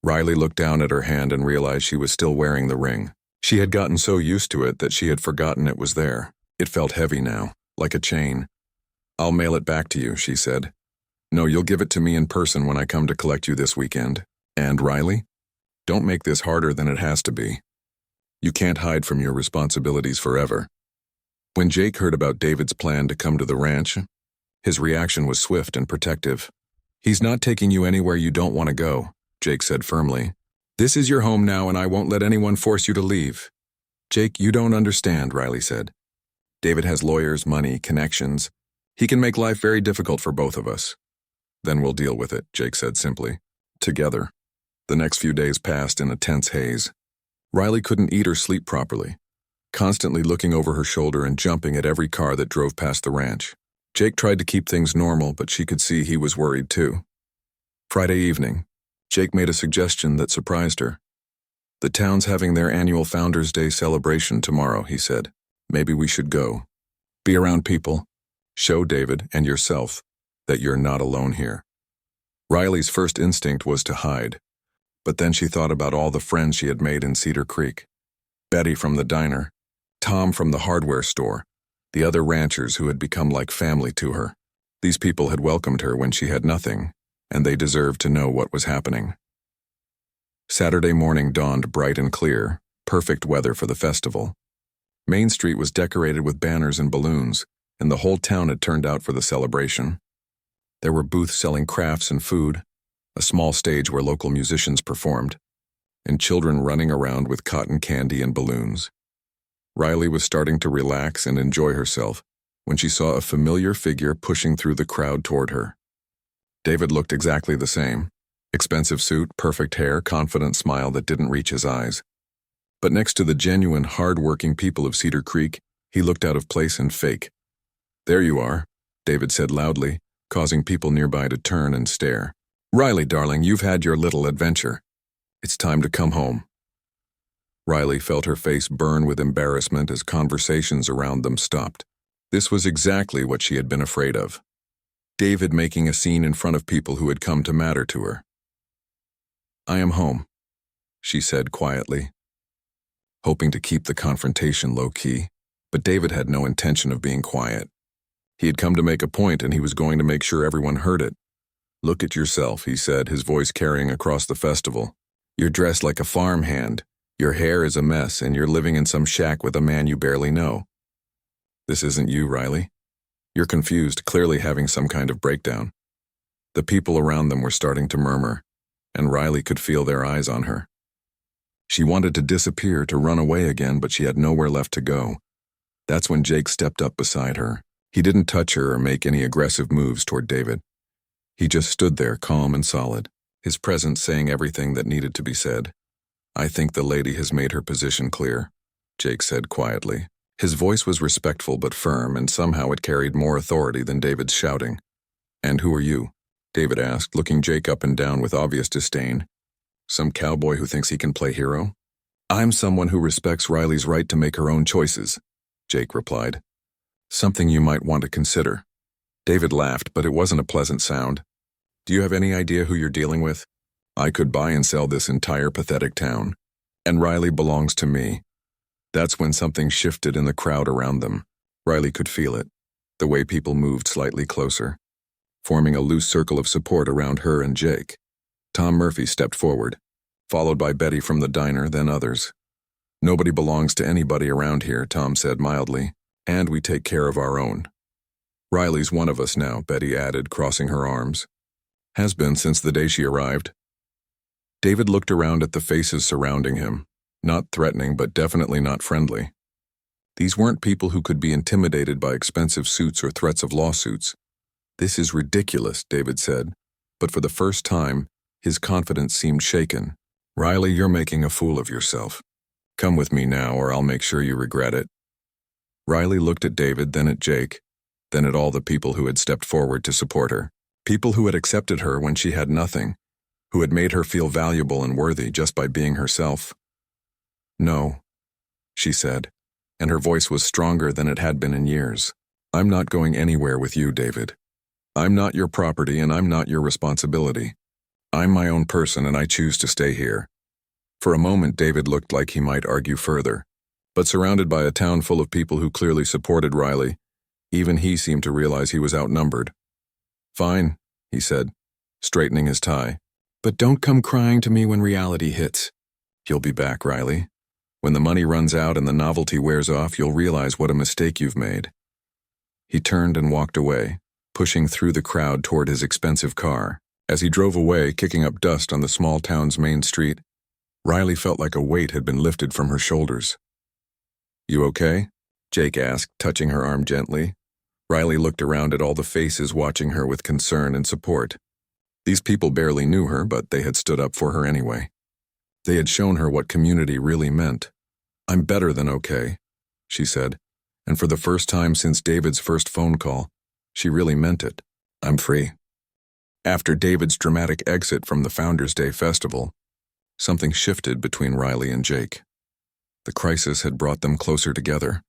[SPEAKER 1] Riley looked down at her hand and realized she was still wearing the ring. She had gotten so used to it that she had forgotten it was there. It felt heavy now, like a chain. I'll mail it back to you, she said. No, you'll give it to me in person when I come to collect you this weekend. And Riley? Don't make this harder than it has to be. You can't hide from your responsibilities forever. When Jake heard about David's plan to come to the ranch, his reaction was swift and protective. He's not taking you anywhere you don't want to go, Jake said firmly. This is your home now and I won't let anyone force you to leave. Jake, you don't understand, Riley said. David has lawyers, money, connections. He can make life very difficult for both of us. Then we'll deal with it, Jake said simply. Together. The next few days passed in a tense haze. Riley couldn't eat or sleep properly, constantly looking over her shoulder and jumping at every car that drove past the ranch. Jake tried to keep things normal, but she could see he was worried too. Friday evening, Jake made a suggestion that surprised her. The town's having their annual Founders' Day celebration tomorrow, he said. Maybe we should go. Be around people. Show David and yourself that you're not alone here. Riley's first instinct was to hide, but then she thought about all the friends she had made in Cedar Creek. Betty from the diner, Tom from the hardware store, the other ranchers who had become like family to her. These people had welcomed her when she had nothing, and they deserved to know what was happening. Saturday morning dawned bright and clear, perfect weather for the festival. Main Street was decorated with banners and balloons, and the whole town had turned out for the celebration. There were booths selling crafts and food, a small stage where local musicians performed, and children running around with cotton candy and balloons. Riley was starting to relax and enjoy herself when she saw a familiar figure pushing through the crowd toward her. David looked exactly the same. Expensive suit, perfect hair, confident smile that didn't reach his eyes. But next to the genuine, hard-working people of Cedar Creek, he looked out of place and fake. There you are, David said loudly, causing people nearby to turn and stare. Riley, darling, you've had your little adventure. It's time to come home. Riley felt her face burn with embarrassment as conversations around them stopped. This was exactly what she had been afraid of. David making a scene in front of people who had come to matter to her. I am home, she said quietly, hoping to keep the confrontation low-key, but David had no intention of being quiet. He had come to make a point and he was going to make sure everyone heard it. Look at yourself, he said, his voice carrying across the festival. You're dressed like a farmhand, your hair is a mess, and you're living in some shack with a man you barely know. This isn't you, Riley. You're confused, clearly having some kind of breakdown. The people around them were starting to murmur, and Riley could feel their eyes on her. She wanted to disappear, to run away again, but she had nowhere left to go. That's when Jake stepped up beside her. He didn't touch her or make any aggressive moves toward David. He just stood there, calm and solid, his presence saying everything that needed to be said. I think the lady has made her position clear, Jake said quietly. His voice was respectful but firm, and somehow it carried more authority than David's shouting. And who are you? David asked, looking Jake up and down with obvious disdain. Some cowboy who thinks he can play hero? I'm someone who respects Riley's right to make her own choices, Jake replied. Something you might want to consider. David laughed, but it wasn't a pleasant sound. Do you have any idea who you're dealing with? I could buy and sell this entire pathetic town. And Riley belongs to me. That's when something shifted in the crowd around them. Riley could feel it, the way people moved slightly closer, forming a loose circle of support around her and Jake. Tom Murphy stepped forward, followed by Betty from the diner, then others. Nobody belongs to anybody around here, Tom said mildly, and we take care of our own. Riley's one of us now, Betty added, crossing her arms. Has been since the day she arrived. David looked around at the faces surrounding him, not threatening but definitely not friendly. These weren't people who could be intimidated by expensive suits or threats of lawsuits. This is ridiculous, David said, but for the first time, his confidence seemed shaken. Riley, you're making a fool of yourself. Come with me now or I'll make sure you regret it. Riley looked at David, then at Jake, then at all the people who had stepped forward to support her. People who had accepted her when she had nothing, who had made her feel valuable and worthy just by being herself. No, she said, and her voice was stronger than it had been in years. I'm not going anywhere with you, David. I'm not your property and I'm not your responsibility. I'm my own person and I choose to stay here. For a moment, David looked like he might argue further, but surrounded by a town full of people who clearly supported Riley, Even he seemed to realize he was outnumbered. "Fine," he said, straightening his tie. "But don't come crying to me when reality hits. You'll be back, Riley. When the money runs out and the novelty wears off, you'll realize what a mistake you've made." He turned and walked away, pushing through the crowd toward his expensive car. As he drove away, kicking up dust on the small town's main street, Riley felt like a weight had been lifted from her shoulders. "You okay?" Jake asked, touching her arm gently. Riley looked around at all the faces watching her with concern and support. These people barely knew her, but they had stood up for her anyway. They had shown her what community really meant. "I'm better than okay," she said, and for the first time since David's first phone call, she really meant it. "I'm free." After David's dramatic exit from the Founders' Day festival, something shifted between Riley and Jake. The crisis had brought them closer together,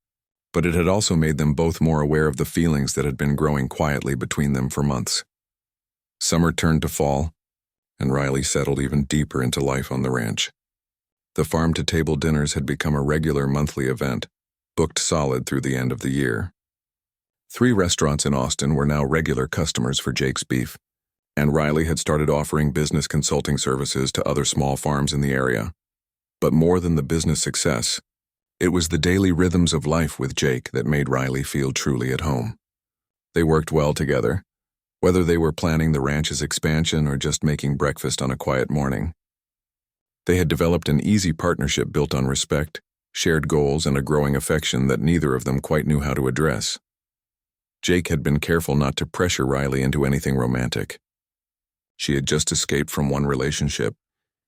[SPEAKER 1] but it had also made them both more aware of the feelings that had been growing quietly between them for months. Summer turned to fall, and Riley settled even deeper into life on the ranch. The farm-to-table dinners had become a regular monthly event, booked solid through the end of the year. 3 restaurants in Austin were now regular customers for Jake's Beef, and Riley had started offering business consulting services to other small farms in the area. But more than the business success, it was the daily rhythms of life with Jake that made Riley feel truly at home. They worked well together, whether they were planning the ranch's expansion or just making breakfast on a quiet morning. They had developed an easy partnership built on respect, shared goals, and a growing affection that neither of them quite knew how to address. Jake had been careful not to pressure Riley into anything romantic. She had just escaped from one relationship,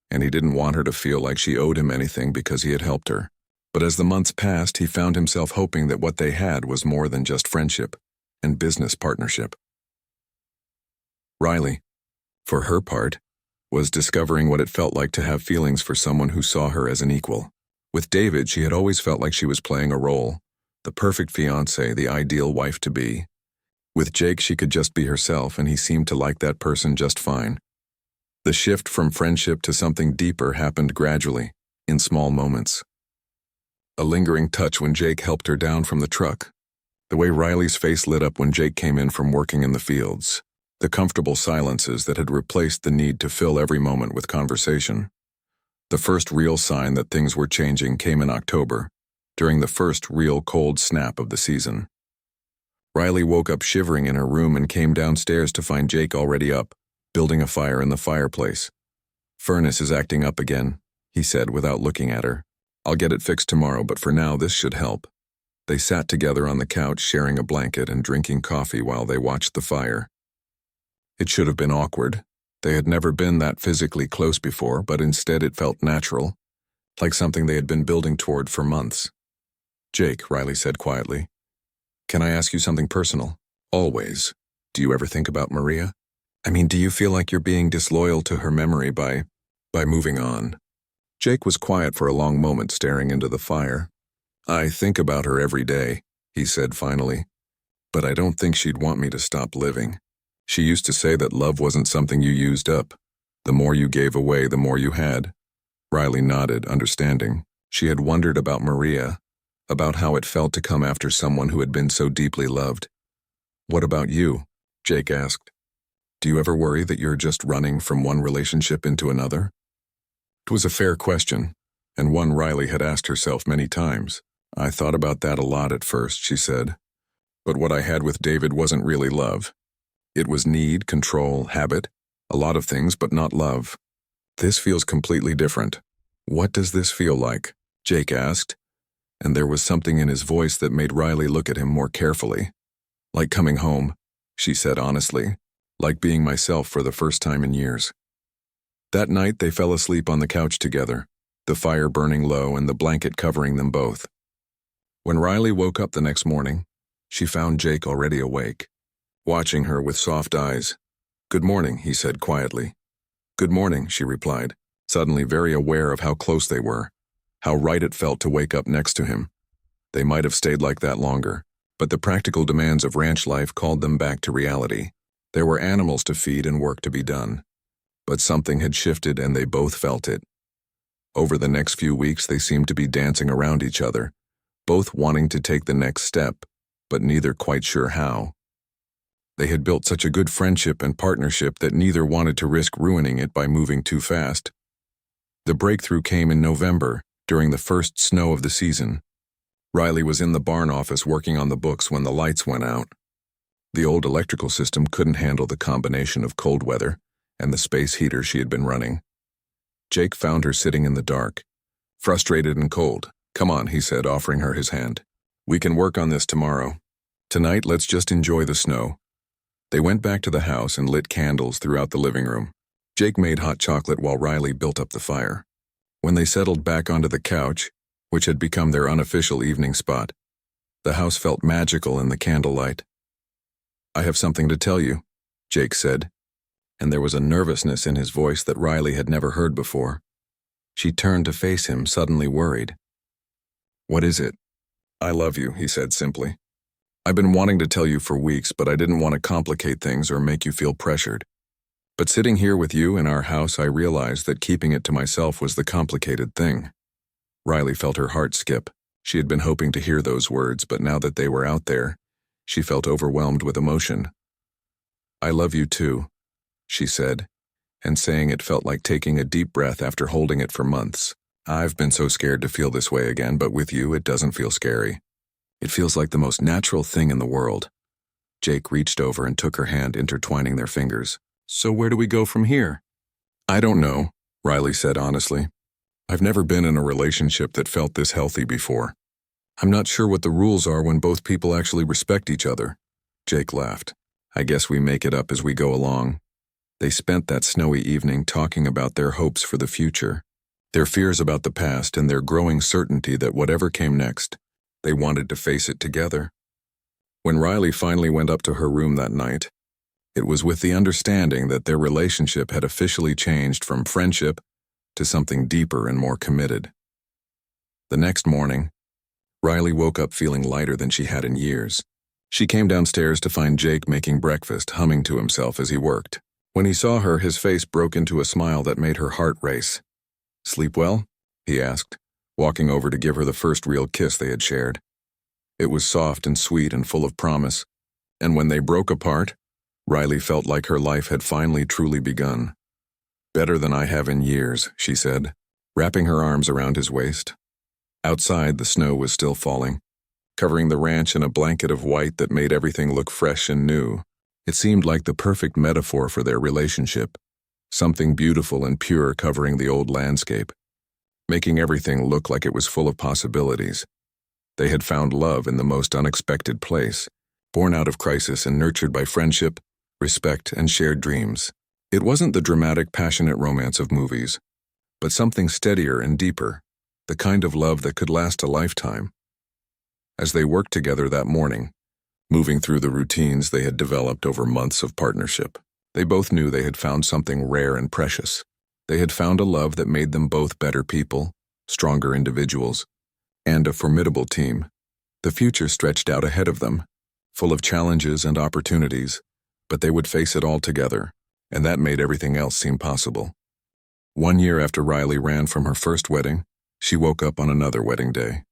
[SPEAKER 1] and he didn't want her to feel like she owed him anything because he had helped her. But as the months passed, he found himself hoping that what they had was more than just friendship and business partnership. Riley, for her part, was discovering what it felt like to have feelings for someone who saw her as an equal. With David, she had always felt like she was playing a role, the perfect fiancée, the ideal wife-to-be. With Jake, she could just be herself, and he seemed to like that person just fine. The shift from friendship to something deeper happened gradually, in small moments. A lingering touch when Jake helped her down from the truck. The way Riley's face lit up when Jake came in from working in the fields. The comfortable silences that had replaced the need to fill every moment with conversation. The first real sign that things were changing came in October, during the first real cold snap of the season. Riley woke up shivering in her room and came downstairs to find Jake already up, building a fire in the fireplace. "Furnace is acting up again," he said without looking at her. "I'll get it fixed tomorrow, but for now this should help." They sat together on the couch sharing a blanket and drinking coffee while they watched the fire. It should have been awkward. They had never been that physically close before, but instead it felt natural, like something they had been building toward for months. "Jake," Riley said quietly, "can I ask you something personal?" "Always. Do you ever think about Maria? I mean, do you feel like you're being disloyal to her memory by moving on?" Jake was quiet for a long moment, staring into the fire. "I think about her every day," he said finally, "but I don't think she'd want me to stop living. She used to say that love wasn't something you used up. The more you gave away, the more you had." Riley nodded, understanding. She had wondered about Maria, about how it felt to come after someone who had been so deeply loved. "What about you?" Jake asked. "Do you ever worry that you're just running from one relationship into another?" It was a fair question, and one Riley had asked herself many times. "I thought about that a lot at first," she said. "But what I had with David wasn't really love. It was need, control, habit, a lot of things, but not love. This feels completely different." "What does this feel like?" Jake asked, and there was something in his voice that made Riley look at him more carefully. "Like coming home," she said honestly, "like being myself for the first time in years." That night they fell asleep on the couch together, the fire burning low and the blanket covering them both. When Riley woke up the next morning, she found Jake already awake, watching her with soft eyes. "Good morning," he said quietly. "Good morning," she replied, suddenly very aware of how close they were, how right it felt to wake up next to him. They might have stayed like that longer, but the practical demands of ranch life called them back to reality. There were animals to feed and work to be done. But something had shifted and they both felt it. Over the next few weeks they seemed to be dancing around each other, both wanting to take the next step, but neither quite sure how. They had built such a good friendship and partnership that neither wanted to risk ruining it by moving too fast. The breakthrough came in November, during the first snow of the season. Riley was in the barn office working on the books when the lights went out. The old electrical system couldn't handle the combination of cold weather and the space heater she had been running. Jake found her sitting in the dark, frustrated and cold. "Come on," he said, offering her his hand. "We can work on this tomorrow. Tonight, let's just enjoy the snow." They went back to the house and lit candles throughout the living room. Jake made hot chocolate while Riley built up the fire. When they settled back onto the couch, which had become their unofficial evening spot, the house felt magical in the candlelight. "I have something to tell you," Jake said, and there was a nervousness in his voice that Riley had never heard before. She turned to face him, suddenly worried. "What is it?" "I love you," he said simply. "I've been wanting to tell you for weeks, but I didn't want to complicate things or make you feel pressured. But sitting here with you in our house, I realized that keeping it to myself was the complicated thing." Riley felt her heart skip. She had been hoping to hear those words, but now that they were out there, she felt overwhelmed with emotion. "I love you too," she said, and saying it felt like taking a deep breath after holding it for months. "I've been so scared to feel this way again, but with you, it doesn't feel scary. It feels like the most natural thing in the world." Jake reached over and took her hand, intertwining their fingers. "So where do we go from here?" "I don't know," Riley said honestly. "I've never been in a relationship that felt this healthy before. I'm not sure what the rules are when both people actually respect each other." Jake laughed. "I guess we make it up as we go along." They spent that snowy evening talking about their hopes for the future, their fears about the past, and their growing certainty that whatever came next, they wanted to face it together. When Riley finally went up to her room that night, it was with the understanding that their relationship had officially changed from friendship to something deeper and more committed. The next morning, Riley woke up feeling lighter than she had in years. She came downstairs to find Jake making breakfast, humming to himself as he worked. When he saw her, his face broke into a smile that made her heart race. "Sleep well?" he asked, walking over to give her the first real kiss they had shared. It was soft and sweet and full of promise, and when they broke apart, Riley felt like her life had finally truly begun. "Better than I have in years," she said, wrapping her arms around his waist. Outside, the snow was still falling, covering the ranch in a blanket of white that made everything look fresh and new. It seemed like the perfect metaphor for their relationship, something beautiful and pure covering the old landscape, making everything look like it was full of possibilities. They had found love in the most unexpected place, born out of crisis and nurtured by friendship, respect, and shared dreams. It wasn't the dramatic, passionate romance of movies, but something steadier and deeper, the kind of love that could last a lifetime. As they worked together that morning, moving through the routines they had developed over months of partnership, they both knew they had found something rare and precious. They had found a love that made them both better people, stronger individuals, and a formidable team. The future stretched out ahead of them, full of challenges and opportunities, but they would face it all together, and that made everything else seem possible. 1 year after Riley ran from her first wedding, she woke up on another wedding day.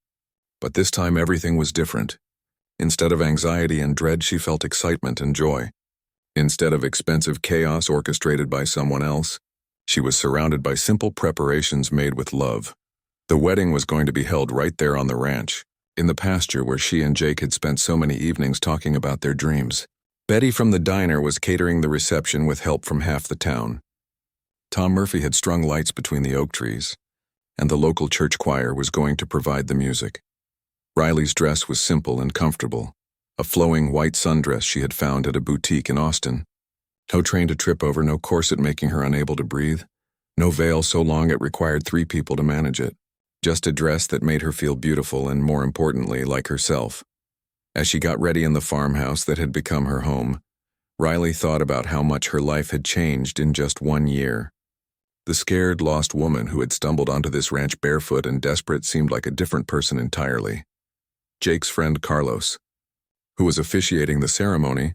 [SPEAKER 1] But this time everything was different. Instead of anxiety and dread, she felt excitement and joy. Instead of expensive chaos orchestrated by someone else, she was surrounded by simple preparations made with love. The wedding was going to be held right there on the ranch, in the pasture where she and Jake had spent so many evenings talking about their dreams. Betty from the diner was catering the reception with help from half the town. Tom Murphy had strung lights between the oak trees, and the local church choir was going to provide the music. Riley's dress was simple and comfortable, a flowing white sundress she had found at a boutique in Austin. No train to trip over, no corset making her unable to breathe, no veil so long it required 3 people to manage it. Just a dress that made her feel beautiful and, more importantly, like herself. As she got ready in the farmhouse that had become her home, Riley thought about how much her life had changed in just 1 year. The scared, lost woman who had stumbled onto this ranch barefoot and desperate seemed like a different person entirely. Jake's friend Carlos, who was officiating the ceremony,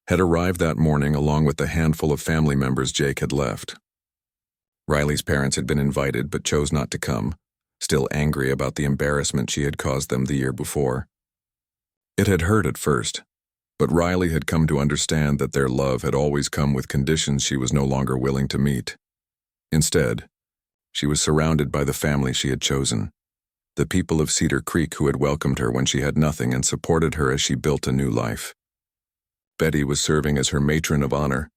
[SPEAKER 1] had arrived that morning along with the handful of family members Jake had left. Riley's parents had been invited but chose not to come, still angry about the embarrassment she had caused them the year before. It had hurt at first, but Riley had come to understand that their love had always come with conditions she was no longer willing to meet. Instead, she was surrounded by the family she had chosen, the people of Cedar Creek who had welcomed her when she had nothing and supported her as she built a new life. Betty was serving as her matron of honor,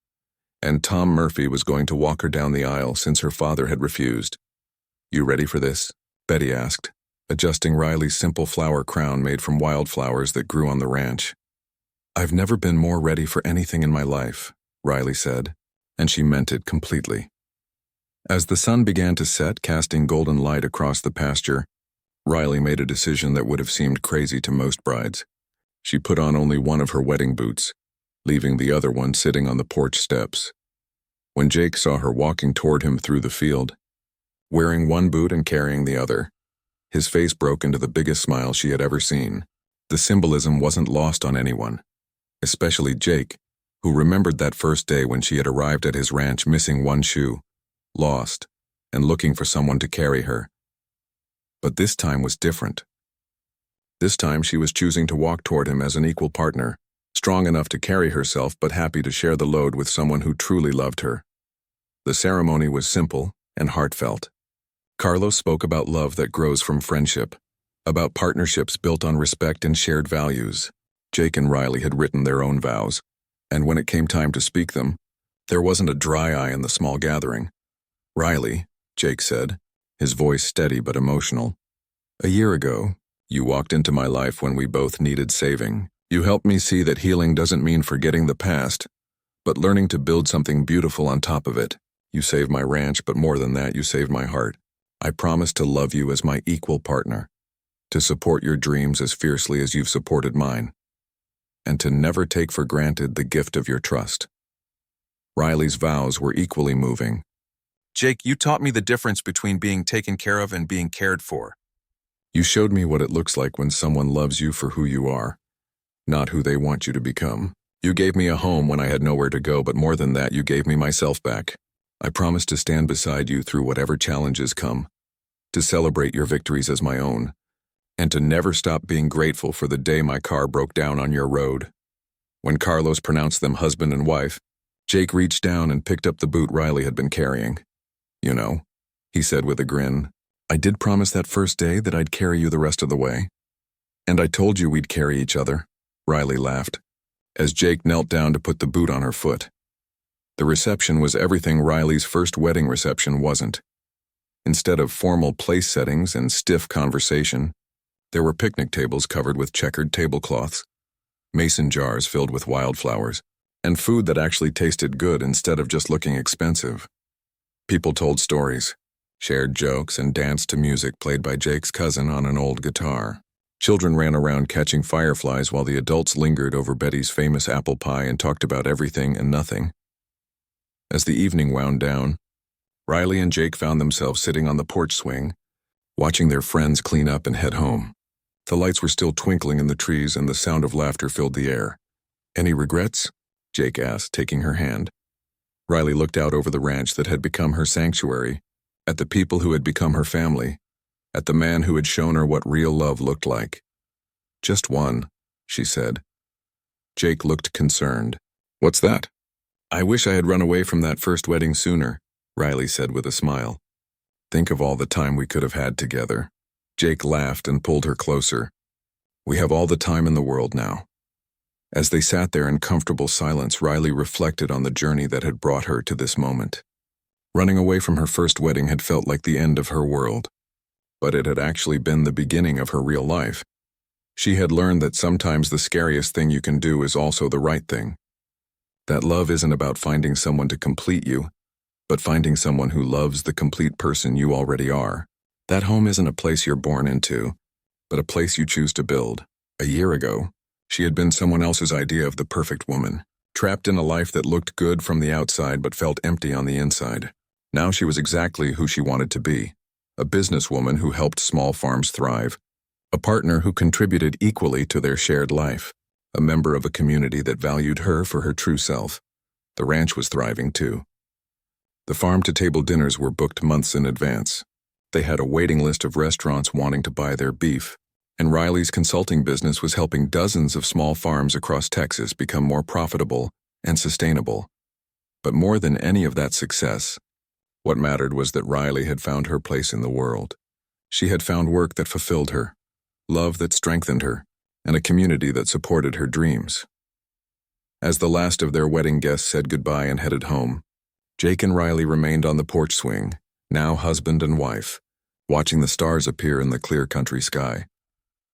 [SPEAKER 1] and Tom Murphy was going to walk her down the aisle since her father had refused. "You ready for this?" Betty asked, adjusting Riley's simple flower crown made from wildflowers that grew on the ranch. "I've never been more ready for anything in my life," Riley said, and she meant it completely. As the sun began to set, casting golden light across the pasture, Riley made a decision that would have seemed crazy to most brides. She put on only one of her wedding boots, leaving the other one sitting on the porch steps. When Jake saw her walking toward him through the field, wearing one boot and carrying the other, his face broke into the biggest smile she had ever seen. The symbolism wasn't lost on anyone, especially Jake, who remembered that first day when she had arrived at his ranch missing one shoe, lost, and looking for someone to carry her. But this time was different. This time she was choosing to walk toward him as an equal partner, strong enough to carry herself but happy to share the load with someone who truly loved her. The ceremony was simple and heartfelt. Carlos spoke about love that grows from friendship, about partnerships built on respect and shared values. Jake and Riley had written their own vows, and when it came time to speak them, there wasn't a dry eye in the small gathering. "Riley," Jake said, his voice steady but emotional, "a year ago, you walked into my life when we both needed saving. You helped me see that healing doesn't mean forgetting the past, but learning to build something beautiful on top of it. You saved my ranch, but more than that, you saved my heart. I promise to love you as my equal partner, to support your dreams as fiercely as you've supported mine, and to never take for granted the gift of your trust." Riley's vows were equally moving. "Jake, you taught me the difference between being taken care of and being cared for. You showed me what it looks like when someone loves you for who you are, not who they want you to become. You gave me a home when I had nowhere to go, but more than that, you gave me myself back. I promise to stand beside you through whatever challenges come, to celebrate your victories as my own, and to never stop being grateful for the day my car broke down on your road." When Carlos pronounced them husband and wife, Jake reached down and picked up the boot Riley had been carrying. "You know," he said with a grin, "I did promise that first day that I'd carry you the rest of the way. And I told you we'd carry each other." Riley laughed, as Jake knelt down to put the boot on her foot. The reception was everything Riley's first wedding reception wasn't. Instead of formal place settings and stiff conversation, there were picnic tables covered with checkered tablecloths, mason jars filled with wildflowers, and food that actually tasted good instead of just looking expensive. People told stories, shared jokes, and danced to music played by Jake's cousin on an old guitar. Children ran around catching fireflies while the adults lingered over Betty's famous apple pie and talked about everything and nothing. As the evening wound down, Riley and Jake found themselves sitting on the porch swing, watching their friends clean up and head home. The lights were still twinkling in the trees and the sound of laughter filled the air. "Any regrets?" Jake asked, taking her hand. Riley looked out over the ranch that had become her sanctuary, at the people who had become her family, at the man who had shown her what real love looked like. "Just one," she said. Jake looked concerned. "What's that?" "I wish I had run away from that first wedding sooner," Riley said with a smile. "Think of all the time we could have had together." Jake laughed and pulled her closer. "We have all the time in the world now." As they sat there in comfortable silence, Riley reflected on the journey that had brought her to this moment. Running away from her first wedding had felt like the end of her world, but it had actually been the beginning of her real life. She had learned that sometimes the scariest thing you can do is also the right thing. That love isn't about finding someone to complete you, but finding someone who loves the complete person you already are. That home isn't a place you're born into, but a place you choose to build. A year ago, she had been someone else's idea of the perfect woman, trapped in a life that looked good from the outside but felt empty on the inside. Now she was exactly who she wanted to be, a businesswoman who helped small farms thrive, a partner who contributed equally to their shared life, a member of a community that valued her for her true self. The ranch was thriving too. The farm-to-table dinners were booked months in advance. They had a waiting list of restaurants wanting to buy their beef, and Riley's consulting business was helping dozens of small farms across Texas become more profitable and sustainable. But more than any of that success, what mattered was that Riley had found her place in the world. She had found work that fulfilled her, love that strengthened her, and a community that supported her dreams. As the last of their wedding guests said goodbye and headed home, Jake and Riley remained on the porch swing, now husband and wife, watching the stars appear in the clear country sky.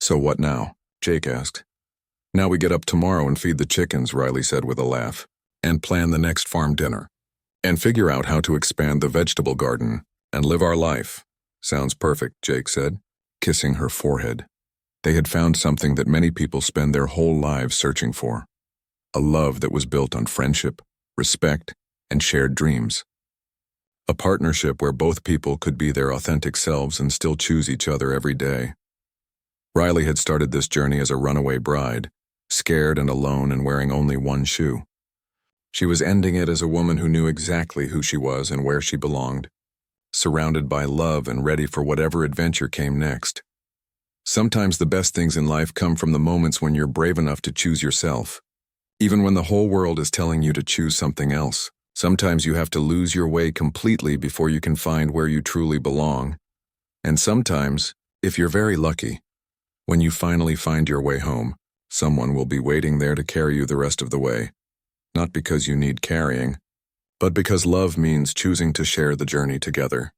[SPEAKER 1] "So what now?" Jake asked. "Now we get up tomorrow and feed the chickens," Riley said with a laugh, "and plan the next farm dinner. And figure out how to expand the vegetable garden and live our life." "Sounds perfect," Jake said, kissing her forehead. They had found something that many people spend their whole lives searching for. A love that was built on friendship, respect, and shared dreams. A partnership where both people could be their authentic selves and still choose each other every day. Riley had started this journey as a runaway bride, scared and alone and wearing only one shoe. She was ending it as a woman who knew exactly who she was and where she belonged, surrounded by love and ready for whatever adventure came next. Sometimes the best things in life come from the moments when you're brave enough to choose yourself. Even when the whole world is telling you to choose something else, sometimes you have to lose your way completely before you can find where you truly belong. And sometimes, if you're very lucky, when you finally find your way home, someone will be waiting there to carry you the rest of the way. Not because you need carrying, but because love means choosing to share the journey together.